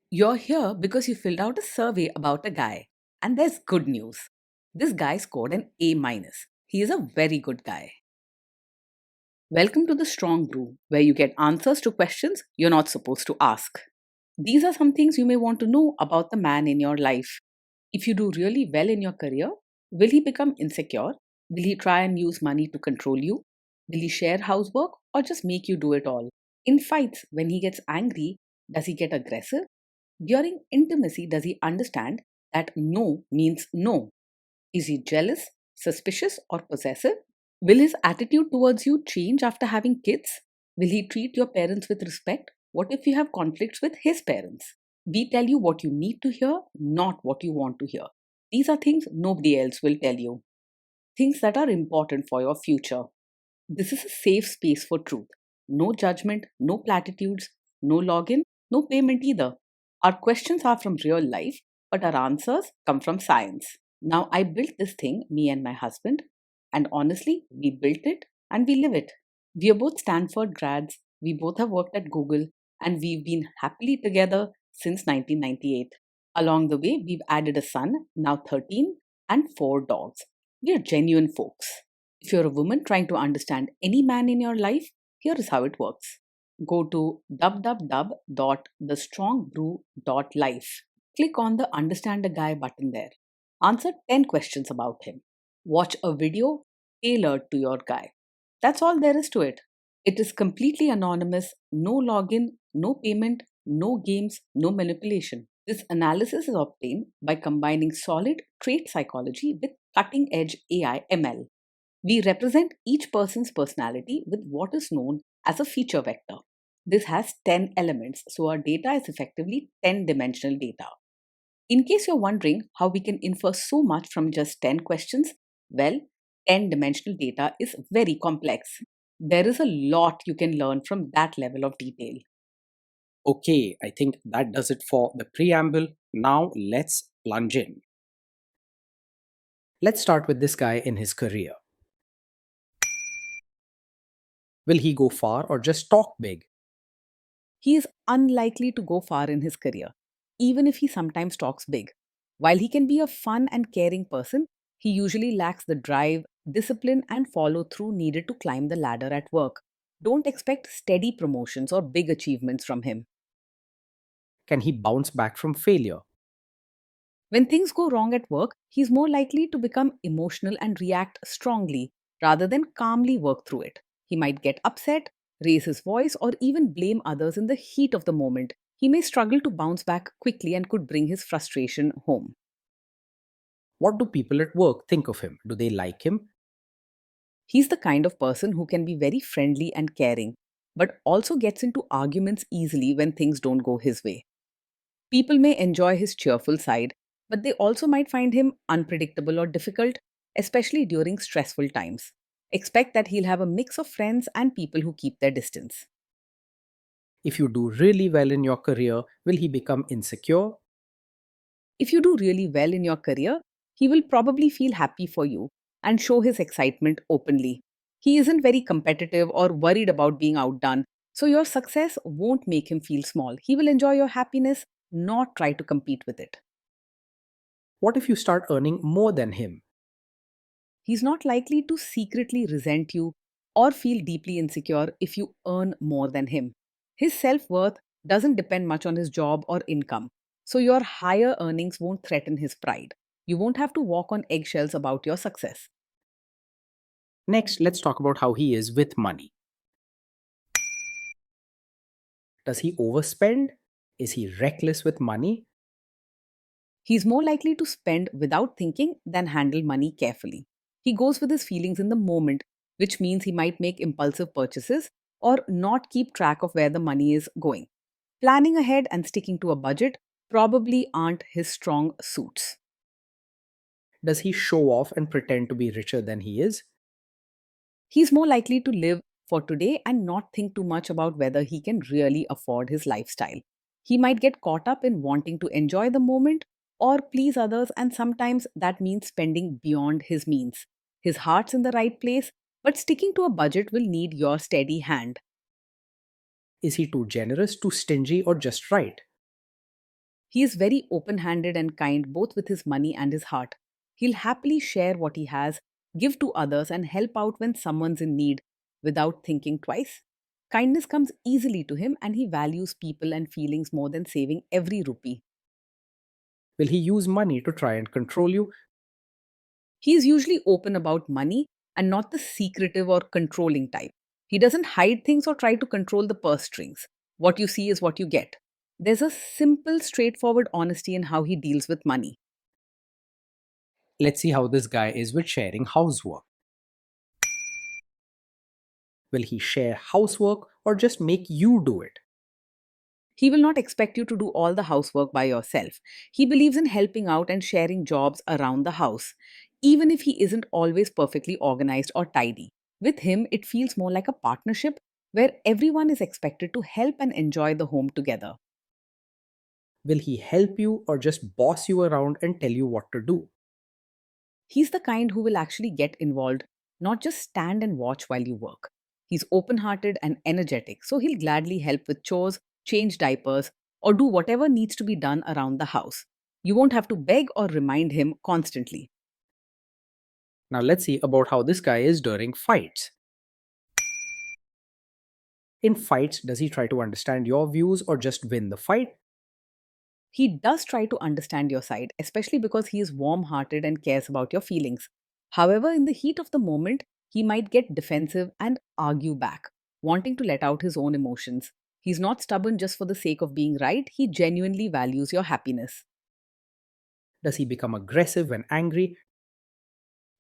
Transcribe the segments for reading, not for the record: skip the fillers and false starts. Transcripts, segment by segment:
You're here because you filled out a survey about a guy. And there's good news. This guy scored an A minus. He is a very good guy. Welcome to the Strong Brew, where you get answers to questions you're not supposed to ask. These are some things you may want to know about the man in your life. If you do really well in your career, will he become insecure? Will he try and use money to control you? Will he share housework or just make you do it all? In fights, when he gets angry, does he get aggressive? During intimacy, does he understand that no means no? Is he jealous, suspicious, or possessive? Will his attitude towards you change after having kids? Will he treat your parents with respect? What if you have conflicts with his parents? We tell you what you need to hear, not what you want to hear. These are things nobody else will tell you. Things that are important for your future. This is a safe space for truth. No judgment, no platitudes, no login, no payment either. Our questions are from real life, but our answers come from science. Now, I built this thing, me and my husband, and honestly, we built it and we live it. We are both Stanford grads, we both have worked at Google, and we've been happily together since 1998. Along the way, we've added a son, now 13, and 4 dogs. We are genuine folks. If you're a woman trying to understand any man in your life, here is how it works. Go to www.thestrongbrew.life. Click on the Understand a Guy button there. Answer 10 questions about him. Watch a video tailored to your guy. That's all there is to it. It is completely anonymous, no login, no payment, no games, no manipulation. This analysis is obtained by combining solid trait psychology with cutting edge AI ML. We represent each person's personality with what is known as a feature vector. This has 10 elements, so our data is effectively 10-dimensional data. In case you're wondering how we can infer so much from just 10 questions, well, 10-dimensional data is very complex. There is a lot you can learn from that level of detail. Okay, I think that does it for the preamble. Now let's plunge in. Let's start with this guy in his career. Will he go far or just talk big? He is unlikely to go far in his career, even if he sometimes talks big. While he can be a fun and caring person, he usually lacks the drive, discipline, and follow through needed to climb the ladder at work. Don't expect steady promotions or big achievements from him. Can he bounce back from failure? When things go wrong at work, he's more likely to become emotional and react strongly rather than calmly work through it. He might get upset, raise his voice, or even blame others in the heat of the moment. He may struggle to bounce back quickly and could bring his frustration home. What do people at work think of him? Do they like him? He's the kind of person who can be very friendly and caring, but also gets into arguments easily when things don't go his way. People may enjoy his cheerful side, but they also might find him unpredictable or difficult, especially during stressful times. Expect that he'll have a mix of friends and people who keep their distance. If you do really well in your career, will he become insecure? If you do really well in your career, he will probably feel happy for you and show his excitement openly. He isn't very competitive or worried about being outdone, so your success won't make him feel small. He will enjoy your happiness, not try to compete with it. What if you start earning more than him? He's not likely to secretly resent you or feel deeply insecure if you earn more than him. His self worth doesn't depend much on his job or income, so your higher earnings won't threaten his pride. You won't have to walk on eggshells about your success. Next, let's talk about how he is with money. Does he overspend? Is he reckless with money? He's more likely to spend without thinking than handle money carefully. He goes with his feelings in the moment, which means he might make impulsive purchases or not keep track of where the money is going. Planning ahead and sticking to a budget probably aren't his strong suits. Does he show off and pretend to be richer than he is? He's more likely to live for today and not think too much about whether he can really afford his lifestyle. He might get caught up in wanting to enjoy the moment or please others, and sometimes that means spending beyond his means. His heart's in the right place, but sticking to a budget will need your steady hand. Is he too generous, too stingy, or just right? He is very open handed and kind both with his money and his heart. He'll happily share what he has, give to others, and help out when someone's in need without thinking twice. Kindness comes easily to him, and he values people and feelings more than saving every rupee. Will he use money to try and control you? He is usually open about money and not the secretive or controlling type. He doesn't hide things or try to control the purse strings. What you see is what you get. There's a simple, straightforward honesty in how he deals with money. Let's see how this guy is with sharing housework. Will he share housework or just make you do it? He will not expect you to do all the housework by yourself. He believes in helping out and sharing jobs around the house, even if he isn't always perfectly organized or tidy. With him, it feels more like a partnership where everyone is expected to help and enjoy the home together. Will he help you or just boss you around and tell you what to do? He's the kind who will actually get involved, not just stand and watch while you work. He's open hearted and energetic, so he'll gladly help with chores, change diapers, or do whatever needs to be done around the house. You won't have to beg or remind him constantly. Now let's see about how this guy is during fights. In fights, does he try to understand your views or just win the fight? He does try to understand your side, especially because he is warm hearted and cares about your feelings. However, in the heat of the moment, he might get defensive and argue back, wanting to let out his own emotions. He's not stubborn just for the sake of being right, he genuinely values your happiness. Does he become aggressive when angry?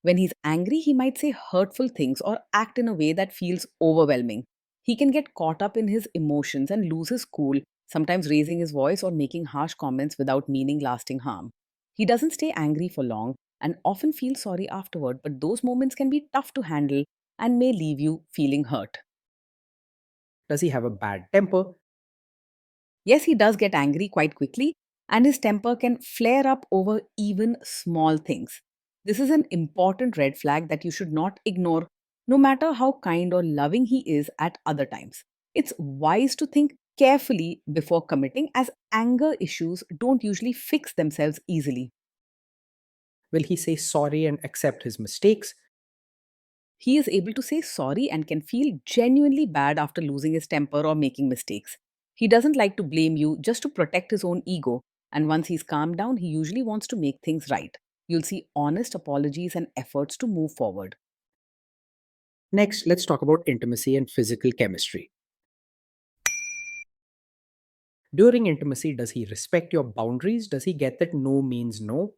When he's angry, he might say hurtful things or act in a way that feels overwhelming. He can get caught up in his emotions and lose his cool, sometimes raising his voice or making harsh comments without meaning lasting harm. He doesn't stay angry for long and often feels sorry afterward, but those moments can be tough to handle and may leave you feeling hurt. Does he have a bad temper? Yes, he does get angry quite quickly, and his temper can flare up over even small things. This is an important red flag that you should not ignore, no matter how kind or loving he is at other times. It's wise to think carefully before committing, as anger issues don't usually fix themselves easily. Will he say sorry and accept his mistakes? He is able to say sorry and can feel genuinely bad after losing his temper or making mistakes. He doesn't like to blame you just to protect his own ego, and once he's calmed down, he usually wants to make things right. You'll see honest apologies and efforts to move forward. Next, let's talk about intimacy and physical chemistry. During intimacy, does he respect your boundaries? Does he get that no means no?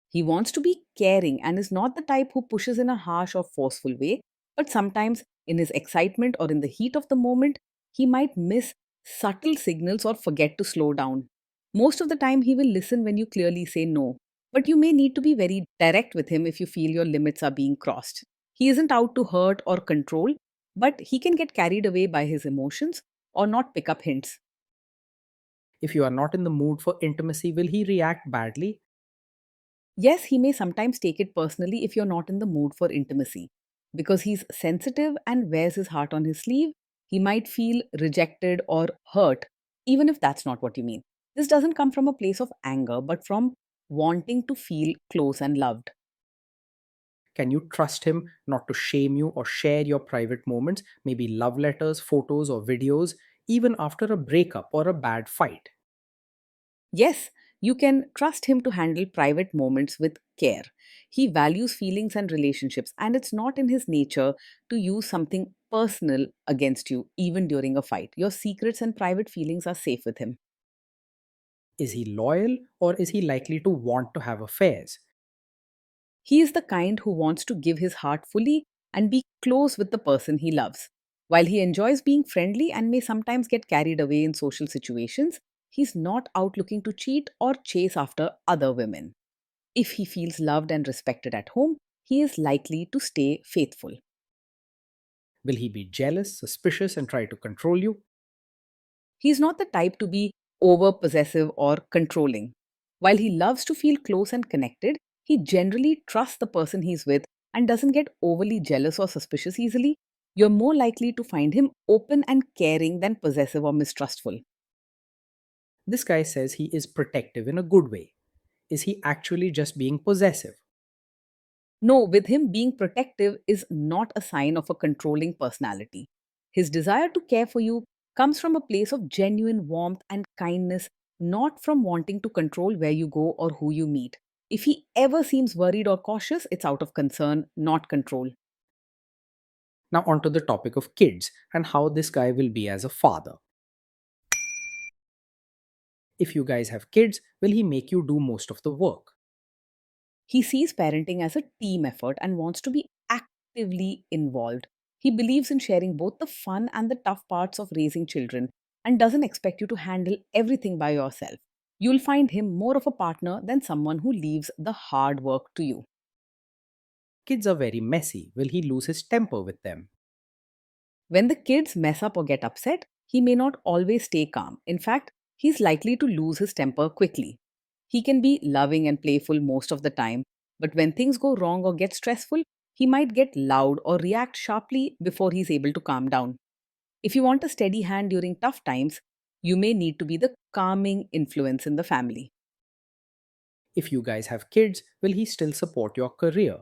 He wants to be caring and is not the type who pushes in a harsh or forceful way, but sometimes, in his excitement or in the heat of the moment, he might miss subtle signals or forget to slow down. Most of the time, he will listen when you clearly say no, but you may need to be very direct with him if you feel your limits are being crossed. He isn't out to hurt or control, but he can get carried away by his emotions or not pick up hints. If you are not in the mood for intimacy, will he react badly? Yes, he may sometimes take it personally if you're not in the mood for intimacy. Because he's sensitive and wears his heart on his sleeve, he might feel rejected or hurt, even if that's not what you mean. This doesn't come from a place of anger, but from wanting to feel close and loved. Can you trust him not to shame you or share your private moments, maybe love letters, photos, or videos, even after a breakup or a bad fight? Yes, you can trust him to handle private moments with care. He values feelings and relationships, and it's not in his nature to use something personal against you, even during a fight. Your secrets and private feelings are safe with him. Is he loyal or is he likely to want to have affairs? He is the kind who wants to give his heart fully and be close with the person he loves. While he enjoys being friendly and may sometimes get carried away in social situations, he's not out looking to cheat or chase after other women. If he feels loved and respected at home, he is likely to stay faithful. Will he be jealous, suspicious, and try to control you? He's not the type to be over possessive or controlling. While he loves to feel close and connected, he generally trusts the person he's with and doesn't get overly jealous or suspicious easily. You're more likely to find him open and caring than possessive or mistrustful. This guy says he is protective in a good way. Is he actually just being possessive? No, with him, being protective is not a sign of a controlling personality. His desire to care for you comes from a place of genuine warmth and kindness, not from wanting to control where you go or who you meet. If he ever seems worried or cautious, it's out of concern, not control. Now, onto the topic of kids and how this guy will be as a father. If you guys have kids, will he make you do most of the work? He sees parenting as a team effort and wants to be actively involved. He believes in sharing both the fun and the tough parts of raising children and doesn't expect you to handle everything by yourself. You'll find him more of a partner than someone who leaves the hard work to you. Kids are very messy. Will he lose his temper with them? When the kids mess up or get upset, he may not always stay calm. In fact, he's likely to lose his temper quickly. He can be loving and playful most of the time, but when things go wrong or get stressful, he might get loud or react sharply before he's able to calm down. If you want a steady hand during tough times, you may need to be the calming influence in the family. If you guys have kids, will he still support your career?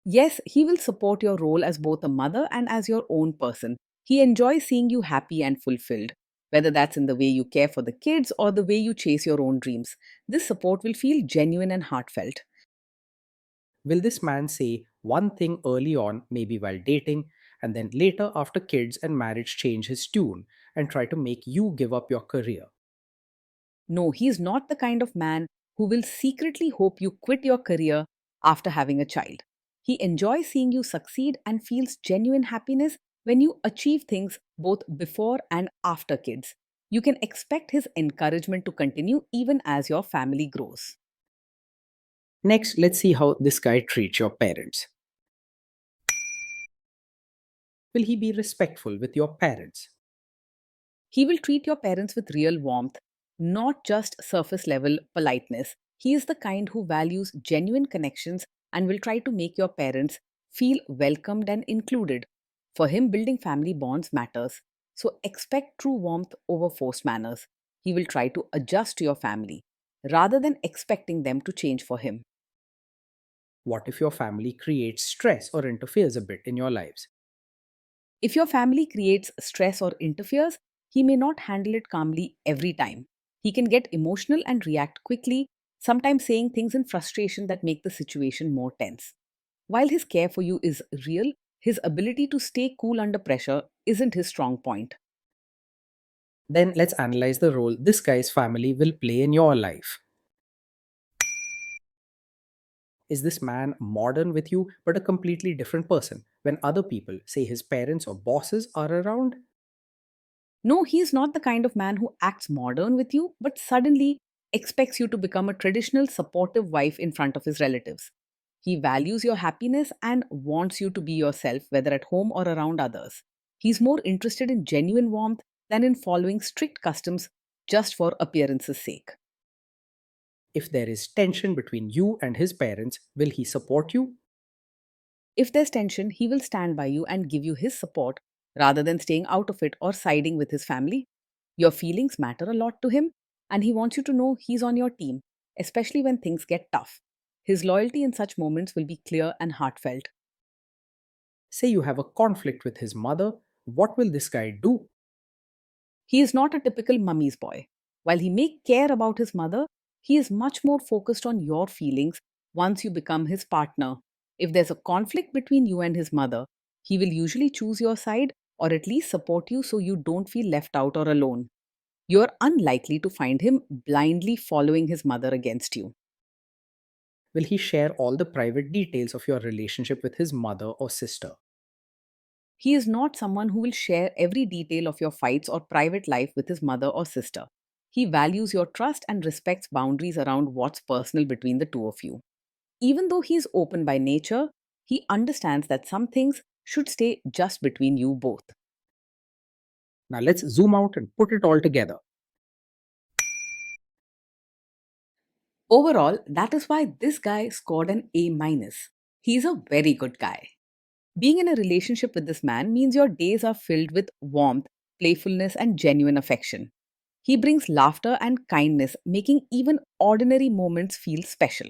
Yes, he will support your role as both a mother and as your own person. He enjoys seeing you happy and fulfilled, whether that's in the way you care for the kids or the way you chase your own dreams. This support will feel genuine and heartfelt. Will this man say one thing early on, maybe while dating, and then later after kids and marriage change his tune and try to make you give up your career? No, he's not the kind of man who will secretly hope you quit your career after having a child. He enjoys seeing you succeed and feels genuine happiness when you achieve things both before and after kids. You can expect his encouragement to continue even as your family grows. Next, let's see how this guy treats your parents. Will he be respectful with your parents? He will treat your parents with real warmth, not just surface level politeness. He is the kind who values genuine connections and will try to make your parents feel welcomed and included. For him, building family bonds matters. So expect true warmth over forced manners. He will try to adjust to your family rather than expecting them to change for him. What if your family creates stress or interferes a bit in your lives? If your family creates stress or interferes, he may not handle it calmly every time. He can get emotional and react quickly, sometimes saying things in frustration that make the situation more tense. While his care for you is real, his ability to stay cool under pressure isn't his strong point. Then let's analyze the role this guy's family will play in your life. Is this man modern with you but a completely different person when other people, say his parents or bosses, are around? No, he is not the kind of man who acts modern with you, but suddenly expects you to become a traditional supportive wife in front of his relatives. He values your happiness and wants you to be yourself, whether at home or around others. He's more interested in genuine warmth than in following strict customs just for appearance's sake. If there is tension between you and his parents, will he support you? If there's tension, he will stand by you and give you his support rather than staying out of it or siding with his family. Your feelings matter a lot to him, and he wants you to know he's on your team, especially when things get tough. His loyalty in such moments will be clear and heartfelt. Say you have a conflict with his mother, what will this guy do? He is not a typical mummy's boy. While he may care about his mother, he is much more focused on your feelings once you become his partner. If there's a conflict between you and his mother, he will usually choose your side or at least support you so you don't feel left out or alone. You're unlikely to find him blindly following his mother against you. Will he share all the private details of your relationship with his mother or sister? He is not someone who will share every detail of your fights or private life with his mother or sister. He values your trust and respects boundaries around what's personal between the two of you. Even though he is open by nature, he understands that some things should stay just between you both. Now let's zoom out and put it all together. Overall, that is why this guy scored an A minus. He's a very good guy. Being in a relationship with this man means your days are filled with warmth, playfulness, and genuine affection. He brings laughter and kindness, making even ordinary moments feel special.